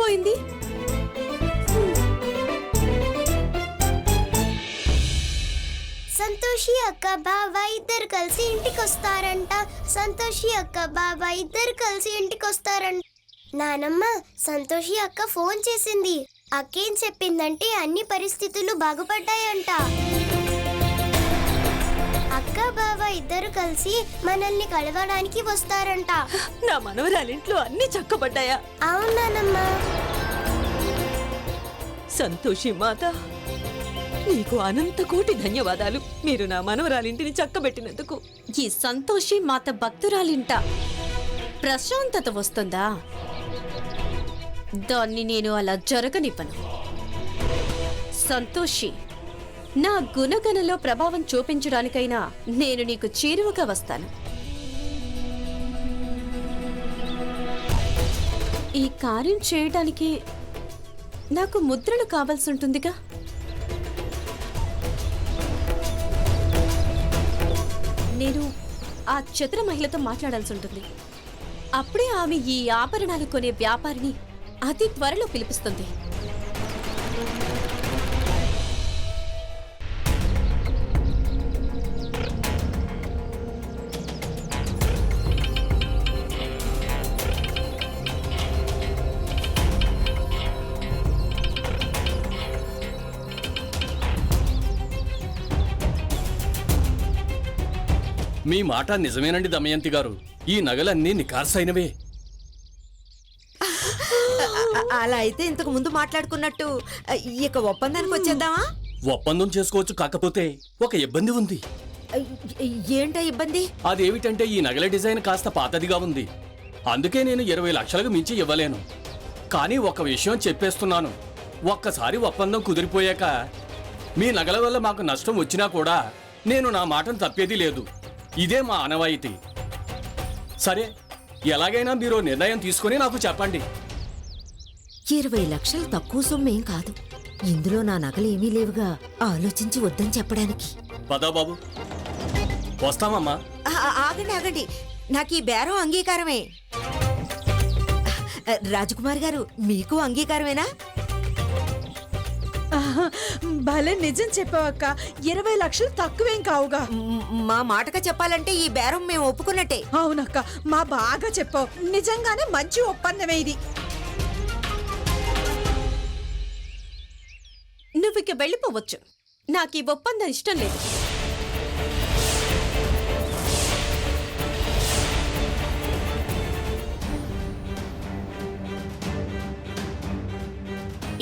పోయింది. సంతోషి అక్క బాబా ఇద్దరు కలిసి ఇంటికి వస్తారంట. సంతోషి అక్క బాబా ఇద్దరు కలిసి ఇంటికి వస్తారంట. నానమ్మ, సంతోషి అక్క ఫోన్ చేసింది. అక్కేం చెప్పిందంటే అన్ని పరిస్థితులు బాగుపడ్డాయంట. అక్క బాబా ఇద్దరు కలిసి మనల్ని కలవడానికి వస్తారంట. నా మనవరాలింట్లో అన్ని చక్కబడ్డాయా? అవునానమ్మా. సంతోషి మాత, నీకు అనంత కోటి ధన్యవాదాలు. మీరు నా మనవరాలింటిని చక్కబెట్టినందుకు. ఈ సంతోషి మాత భక్తురాలింట ప్రశాంతత వస్తుందా? దాన్ని నేను అలా జరగనివ్వను. సంతోషి, నా గుణగణలో ప్రభావం చూపించడానికైనా నేను నీకు చేరువగా వస్తాను. ఈ కార్యం చేయడానికి నాకు ముద్రలు కావాల్సి ఉంటుందిగా. నేను ఆ చతుర మహిళతో మాట్లాడాల్సి ఉంటుంది. అప్పుడే ఆమె ఈ ఆభరణాలు కొనే వ్యాపారిని అతి త్వరలో పిలిపిస్తుంది. మీ మాట నిజమేనండి దమయంతి గారు. ఈ నగలన్నీ నికార్సైనవే. అలా అయితే ఇంతకు ముందు మాట్లాడుకున్నట్టు ఇక ఒప్పందానికి వచ్చేద్దామా? ఒప్పందం చేసుకోవచ్చు, కాకపోతే ఒక ఇబ్బంది ఉంది. ఏంటో ఇబ్బంది? అదేమిటంటే ఈ నగల డిజైన్ కాస్త పాతదిగా ఉంది. అందుకే నేను 20 లక్షలకు మించి ఇవ్వలేను. కానీ ఒక విషయం చెప్పేస్తున్నాను, ఒక్కసారి ఒప్పందం కుదిరిపోయాక మీ నగల వల్ల మాకు నష్టం వచ్చినా కూడా నేను నా మాటను తప్పేది లేదు. ఇదే మా ఆనవాయితీ. సరే, ఎలాగైనా మీరు నిర్ణయం తీసుకుని నాకు చెప్పండి. 20 లక్షలు తక్కువ సొమ్మేం కాదు. ఇందులో నా నగలు ఏమీ లేవుగా, ఆలోచించి వద్దని చెప్పడానికి. పదా బాబు, వస్తామమ్మా. ఆగండి ఆగండి, నాకు ఈ బేరం అంగీకారమే. రాజకుమార్ గారు, మీకు అంగీకారమేనా? భలే నిజం చెప్పావక్క. 20 లక్షలు తక్కువేం కావుగా. మా మాటగా చెప్పాలంటే ఈ బేరం మేము ఒప్పుకున్నట్టే. అవునక్క, మా బాగా చెప్పావు. నిజంగానే మంచి ఒప్పందమే ఇది. నువ్విక వెళ్ళిపోవచ్చు. నాకు ఈ ఒప్పందం ఇష్టం లేదు.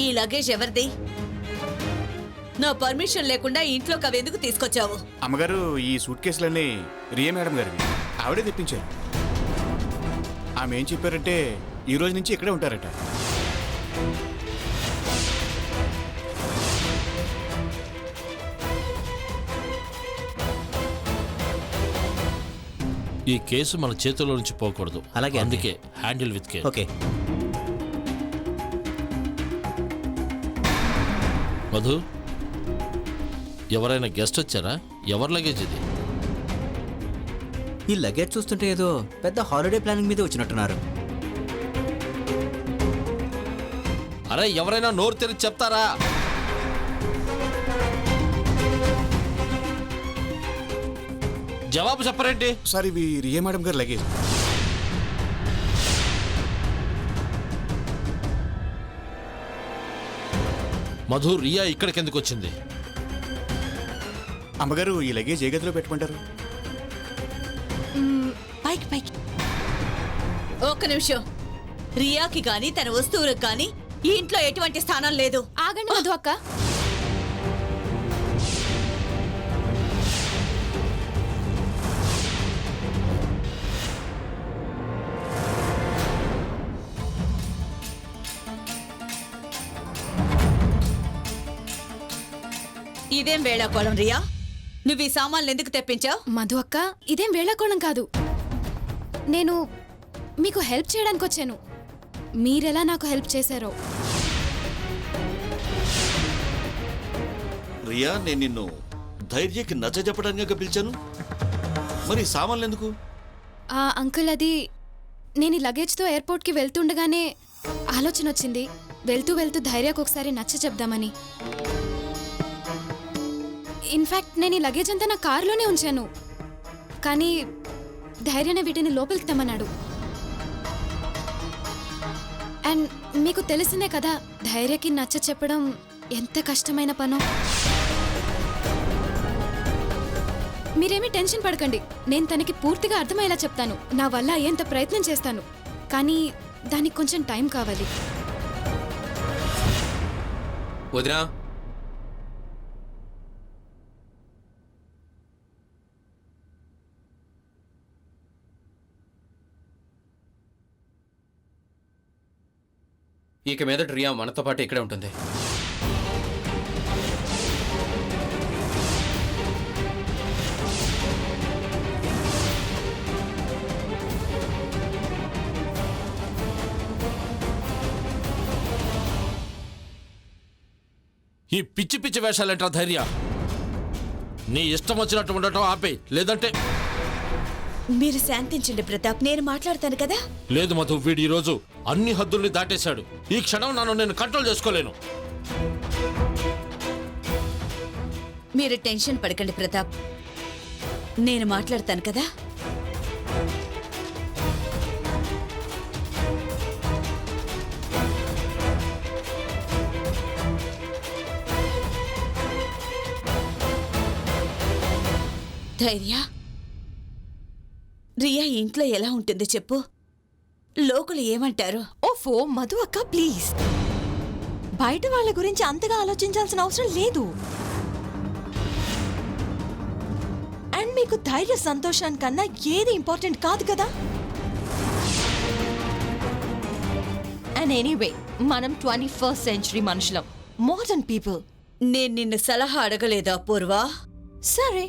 ఈ లగేజ్ ఎవరిది? నా పర్మిషన్ లేకుండా ఇంట్లోకి అవి ఎందుకు తీసుకొచ్చావు? అమ్మగారు, ఈ సూట్ కేసులన్నీ రియా మేడం గారివి. ఆవిడే తెప్పించారు. ఆమె ఏం చెప్పారంటే ఈ రోజు నుంచి ఇక్కడే ఉంటారట. ఈ కేసు మన చేతుల్లో నుంచి పోకూడదు. అలాగే, అందుకే handle with care. Okay. Madhu, ఎవరైనా గెస్ట్ వచ్చారా? ఎవరి లగేజ్ ఇది? ఈ లగేజ్ చూస్తుంటే ఏదో పెద్ద హాలిడే ప్లానింగ్ మీద వచ్చినట్టున్నారు. అరే, ఎవరైనా నోరు తెరిచి చెప్తారా? జవాబు చెప్పరేంటి? సార్, ఇవి రియా మేడం గారి లగేజ్. మధు, రియా ఇక్కడికి ఎందుకు వచ్చింది? అమ్మగారు, ఈ లగేజ్ ఏ గదిలో పెట్టుకుంటారు? పైకి పైకి. ఒక్క నిమిషం. రియాకి గాని తన వస్తువులకు గాని ఈ ఇంట్లో ఎటువంటి స్థానం లేదు. ఆగండి మధు అక్క. ఇదేం వేళాకోళం రియా? నువ్వు ఈ సామాన్లు ఎందుకు తెప్పించావు? మధు అక్క, ఇదేం వేళాకోళం కాదు. నేను మీకు హెల్ప్ చేయడానికి వచ్చాను. మీరెలా నాకు హెల్ప్ చేశారో. రియా, నేను నిన్ను ధైర్యకి నచ్చ చెప్పడానికి పిలిచాను. మరి సామాన్లు ఎందుకు? అంకుల్, అది నేను ఈ లగేజ్తో ఎయిర్పోర్ట్కి వెళ్తుండగానే ఆలోచన వచ్చింది, వెళ్తూ వెళ్తూ ధైర్యకు ఒకసారి నచ్చ చెప్దామని. ఇన్ఫ్యాక్ట్ నేను ఈ లగేజ్ అంతా నా కారులోనే ఉంచాను, కానీ ధైర్యనే వీటిని లోపలికి తెమ్మన్నాడు. అండ్ మీకు తెలిసిందే కదా ధైర్యకి నచ్చ చెప్పడం ఎంత కష్టమైన పనో. మీరేమీ టెన్షన్ పడకండి, నేను తనకి పూర్తిగా అర్థమయ్యేలా చెప్తాను. నా వల్ల అయ్యేంత ప్రయత్నం చేస్తాను, కానీ దానికి కొంచెం టైం కావాలి. వదినా, ఇక మీదట రియా మనతో పాటు ఇక్కడే ఉంటుంది. ఈ పిచ్చి పిచ్చి వేషాలేంట్రా ధైర్య? నీ ఇష్టం వచ్చినట్టు ఉండటం ఆపే, లేదంటే మీరు శాంతించండి ప్రతాప్, నేను మాట్లాడతాను కదా. లేదు మధు, వీడు ఈ రోజు అన్ని హద్దుల్ని దాటేశాడు. ఈ క్షణం నన్ను నేను కంట్రోల్ చేసుకోలేను. మీరు టెన్షన్ పడకండి ప్రతాప్, నేను మాట్లాడతాను కదా. ధైర్య, రియా ఇంట్లో ఎలా ఉంటుంది చెప్పు, లోకులు ఏమంటారు? ఓఫో మధు అక్క ప్లీజ్, బయట వాళ్ళ గురించి అంతగా ఆలోచించాల్సిన అవసరం లేదు. అండ్ మీకు ధైర్య సంతోషానికన్నా ఏది ఇంపార్టెంట్ కాదు కదా. అండ్ ఎనీవే మనం 21st century మనుషులం, మోడర్న్ పీపుల్. నేను నిన్ను సలహా అడగలేదా పూర్వా? సరే,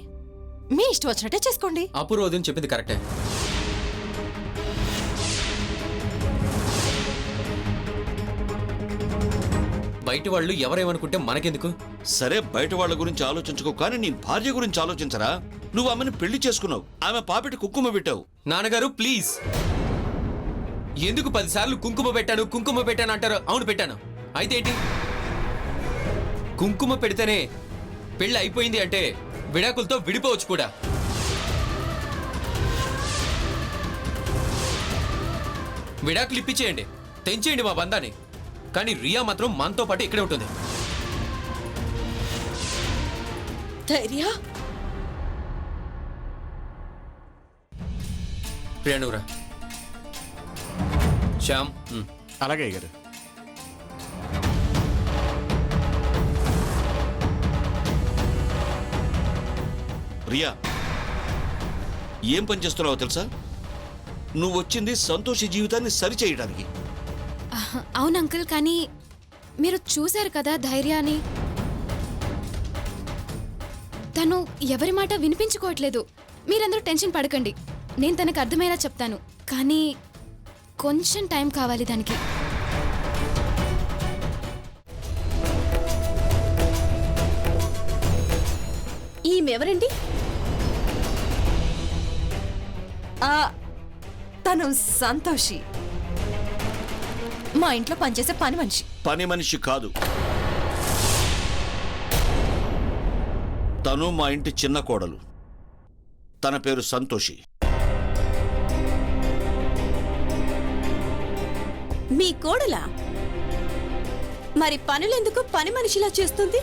మీ ఇష్టం వచ్చినట్టే చేసుకోండి. అపూర్వదం చెప్పింది కరెక్టే. బయట వాళ్ళు ఎవరేమనుకుంటే మనకెందుకు? సరే, బయట వాళ్ళ గురించి ఆలోచించుకో, కానీ నీ భార్య గురించి ఆలోచించరా? నువ్వు ఆమెను పెళ్లి చేసుకున్నావు, ఆమె పాపిటి కుంకుమ పెట్టావు. నాన్నగారు ప్లీజ్, ఎందుకు 10 సార్లు కుంకుమ పెట్టాను అంటారు? అవును పెట్టాను, అయితే ఏంటి? కుంకుమ పెడితేనే పెళ్ళి అయిపోయింది అంటే విడాకులతో విడిపోవచ్చు కూడా. విడాకులు ఇప్పించేయండి, తెంచేయండి మా బంధాన్ని, కానీ రియా మాత్రం మనతో పాటు ఇక్కడే ఉంటుంది. ధైర్య, ప్రియానురా, శ్యామ్. అలాగే అయ్యారు. రియా, ఏం పని చేస్తున్నావో తెలుసా? నువ్వు వచ్చింది సంతోషి జీవితాన్ని సరిచేయడానికి. అవును అంకుల్, కానీ మీరు చూశారు కదా ధైర్యాన్ని, తను ఎవరి మాట వినిపించుకోవట్లేదు. మీరందరూ టెన్షన్ పడకండి, నేను తనకు అర్థమయ్యేలా చెప్తాను, కానీ కొంచెం టైం కావాలి దానికి. ఈమెవరండి? తను సంతోషి, మా ఇంట్లో పనిచేసే పని మనిషి. పని మనిషి కాదు, తను మా ఇంటి చిన్న కోడలు. తన పేరు సంతోషి. మీ కోడలా? మరి పనులెందుకు పని మనిషిలా చేస్తుంది?